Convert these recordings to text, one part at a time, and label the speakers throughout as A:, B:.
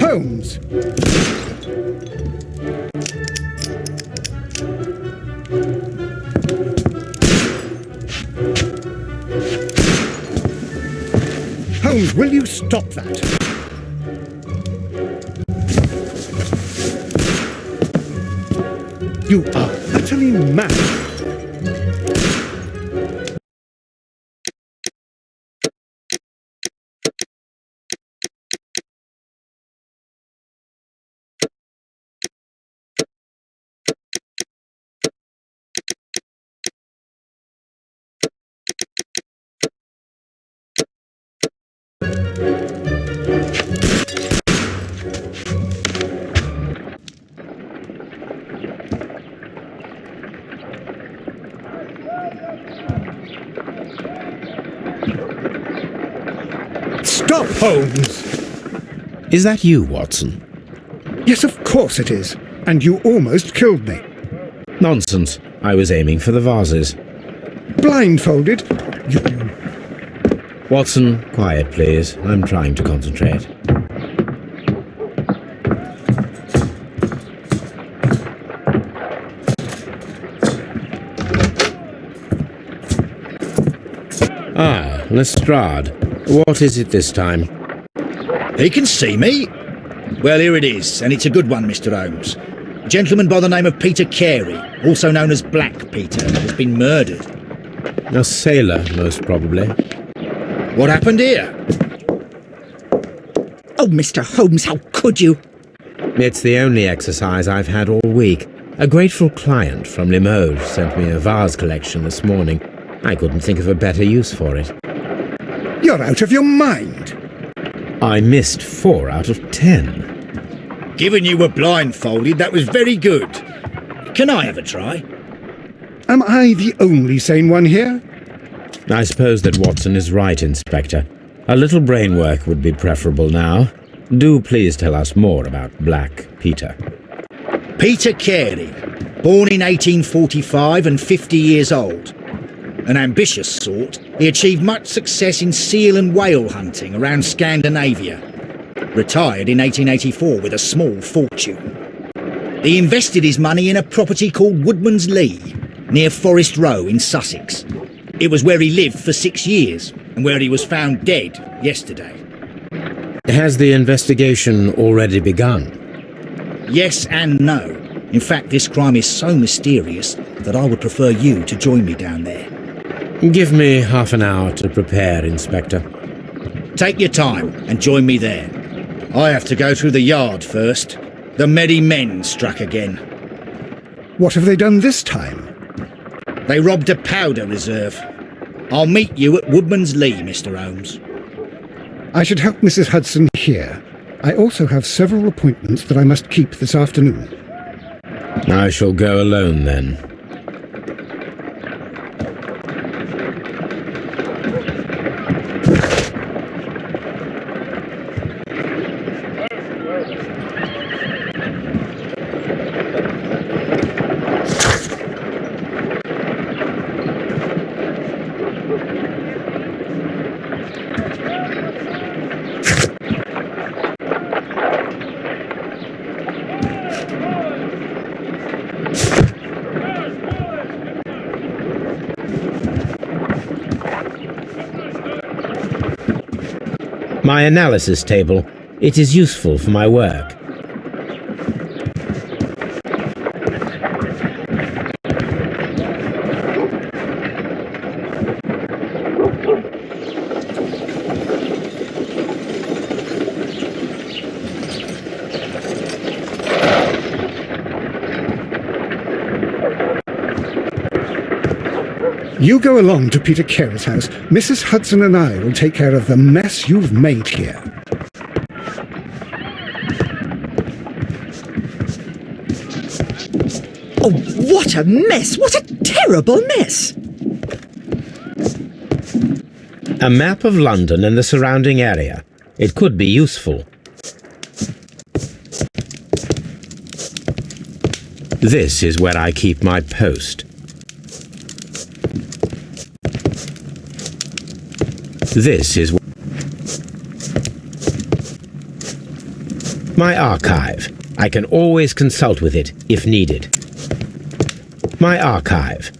A: Holmes! Holmes, will you stop that? You are utterly mad. Stop, Holmes!
B: Is that you, Watson?
A: Yes, of course it is. And you almost killed me.
B: Nonsense. I was aiming for the vases.
A: Blindfolded? You...
B: Watson, quiet, please. I'm trying to concentrate. Ah, Lestrade. What is it this time?
C: He can see me. Well, here it is, and it's a good one, Mr. Holmes. A gentleman by the name of Peter Carey, also known as Black Peter, has been murdered.
B: A sailor, most probably.
C: What happened here?
D: Oh, Mr. Holmes, how could you?
B: It's the only exercise I've had all week. A grateful client from Limoges sent me a vase collection this morning. I couldn't think of a better use for it.
A: You're out of your mind.
B: I missed 4 out of 10.
C: Given you were blindfolded, that was very good. Can I have a try?
A: Am I the only sane one here?
B: I suppose that Watson is right, Inspector. A little brain work would be preferable now. Do please tell us more about Black Peter.
C: Peter Carey, born in 1845 and 50 years old. An ambitious sort, he achieved much success in seal and whale hunting around Scandinavia. Retired in 1884 with a small fortune. He invested his money in a property called Woodman's Lee, near Forest Row in Sussex. It was where he lived for 6 years, and where he was found dead yesterday.
B: Has the investigation already begun?
C: Yes and no. In fact, this crime is so mysterious that I would prefer you to join me down there.
B: Give me half an hour to prepare, Inspector.
C: Take your time and join me there. I have to go through the yard first. The merry men struck again.
A: What have they done this time?
C: They robbed a powder reserve. I'll meet you at Woodman's Lee, Mr. Holmes.
A: I should help Mrs. Hudson here. I also have several appointments that I must keep this afternoon.
B: I shall go alone, then. My analysis table. It is useful for my work.
A: You go along to Peter Carey's house. Mrs. Hudson and I will take care of the mess you've made here.
D: Oh, what a mess! What a terrible mess!
B: A map of London and the surrounding area. It could be useful. This is where I keep my post. This is my archive. I can always consult with it if needed. My archive.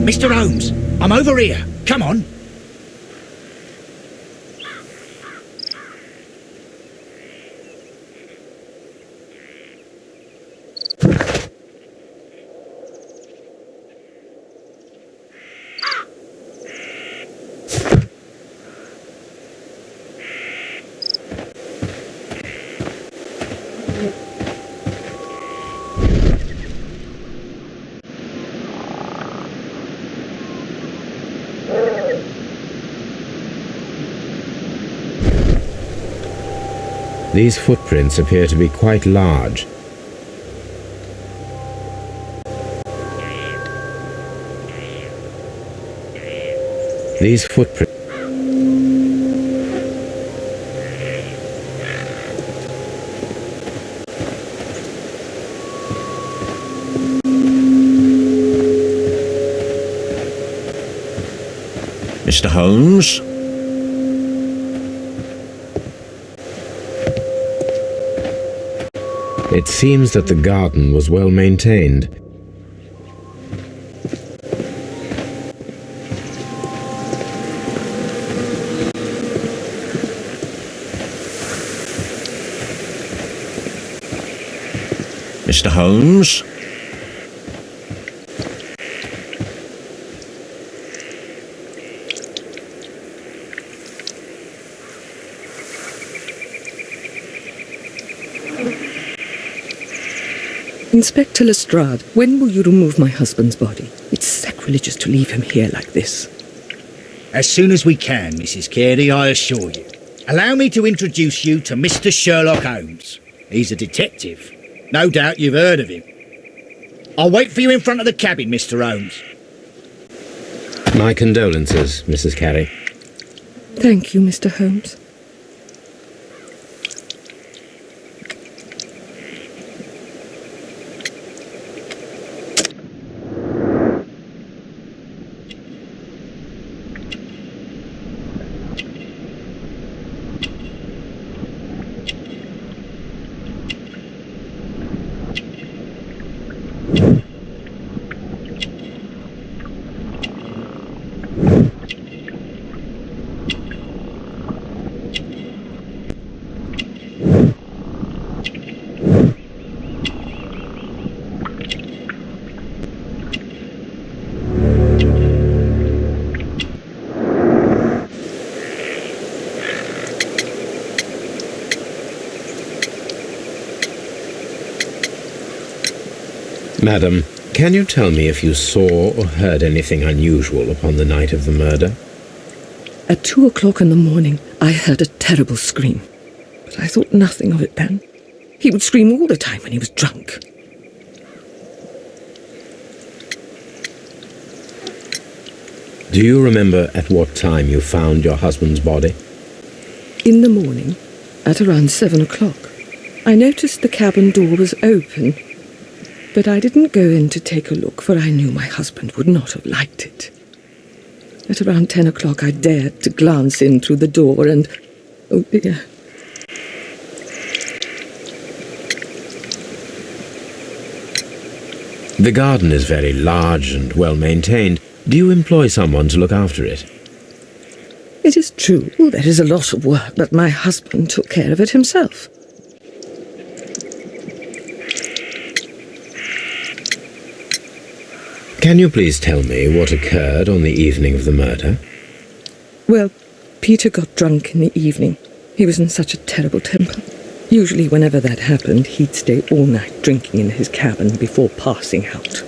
C: Mr. Holmes, I'm over here. Come on.
B: These footprints appear to be quite large. These footprints...
E: Mr. Holmes?
B: It seems that the garden was well maintained.
E: Mr. Holmes?
D: Inspector Lestrade, when will you remove my husband's body? It's sacrilegious to leave him here like this.
C: As soon as we can, Mrs. Carey, I assure you. Allow me to introduce you to Mr. Sherlock Holmes. He's a detective. No doubt you've heard of him. I'll wait for you in front of the cabin, Mr. Holmes.
B: My condolences, Mrs. Carey.
D: Thank you, Mr. Holmes.
B: Madam, can you tell me if you saw or heard anything unusual upon the night of the murder?
D: At 2 o'clock in the morning, I heard a terrible scream. But I thought nothing of it then. He would scream all the time when he was drunk.
B: Do you remember at what time you found your husband's body?
D: In the morning, at around 7 o'clock, I noticed the cabin door was open. But I didn't go in to take a look, for I knew my husband would not have liked it. At around 10 o'clock, I dared to glance in through the door and... oh dear.
B: The garden is very large and well maintained. Do you employ someone to look after it?
D: It is true, there is a lot of work, but my husband took care of it himself.
B: Can you please tell me what occurred on the evening of the murder?
D: Well, Peter got drunk in the evening. He was in such a terrible temper. Usually whenever that happened, he'd stay all night drinking in his cabin before passing out.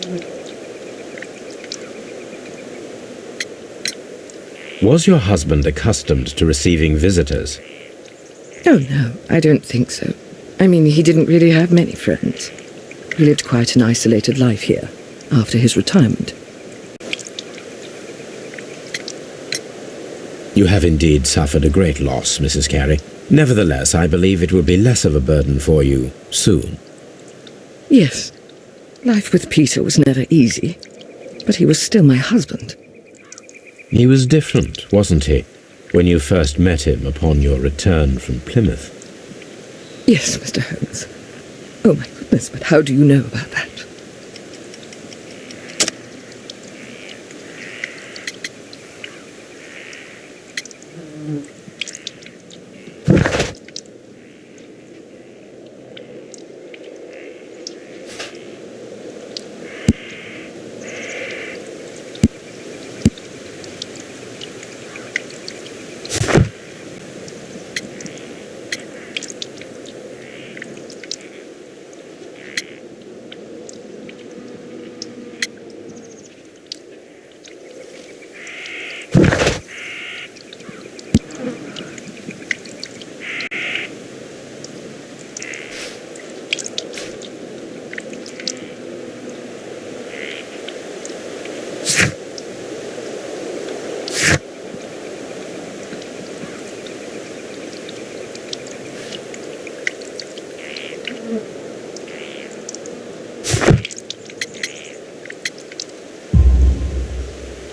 B: Was your husband accustomed to receiving visitors?
D: Oh, no, I don't think so. I mean, he didn't really have many friends. He lived quite an isolated life here, after his retirement.
B: You have indeed suffered a great loss, Mrs. Carey. Nevertheless, I believe it will be less of a burden for you soon.
D: Yes, life with Peter was never easy, but he was still my husband.
B: He was different, wasn't he, when you first met him upon your return from Plymouth?
D: Yes, Mr. Holmes. Oh, my goodness, but how do you know about that?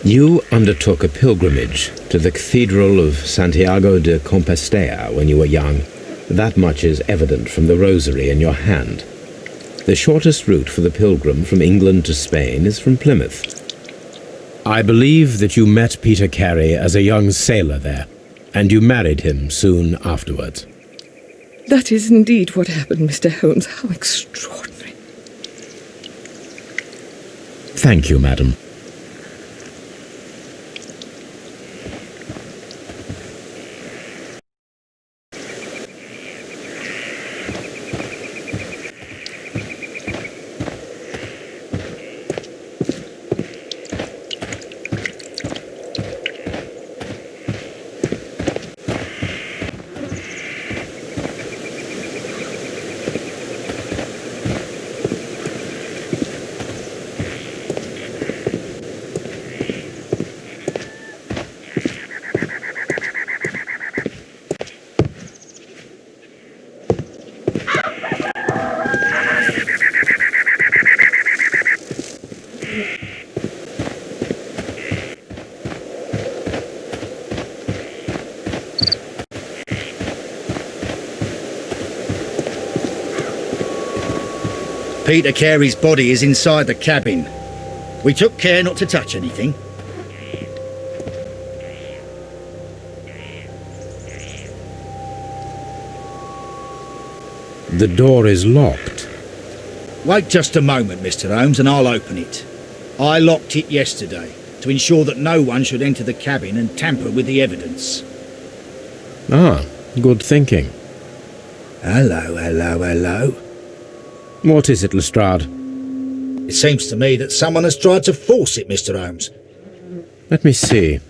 B: You undertook a pilgrimage to the Cathedral of Santiago de Compostela when you were young. That much is evident from the rosary in your hand. The shortest route for the pilgrim from England to Spain is from Plymouth. I believe that you met Peter Carey as a young sailor there, and you married him soon afterwards.
D: That is indeed what happened, Mr. Holmes. How extraordinary.
B: Thank you, madam.
C: Peter Carey's body is inside the cabin. We took care not to touch anything.
B: The door is locked.
C: Wait just a moment, Mr. Holmes, and I'll open it. I locked it yesterday to ensure that no one should enter the cabin and tamper with the evidence.
B: Ah, good thinking.
C: Hello, hello, hello.
B: What is it, Lestrade?
C: It seems to me that someone has tried to force it, Mr. Holmes.
B: Let me see.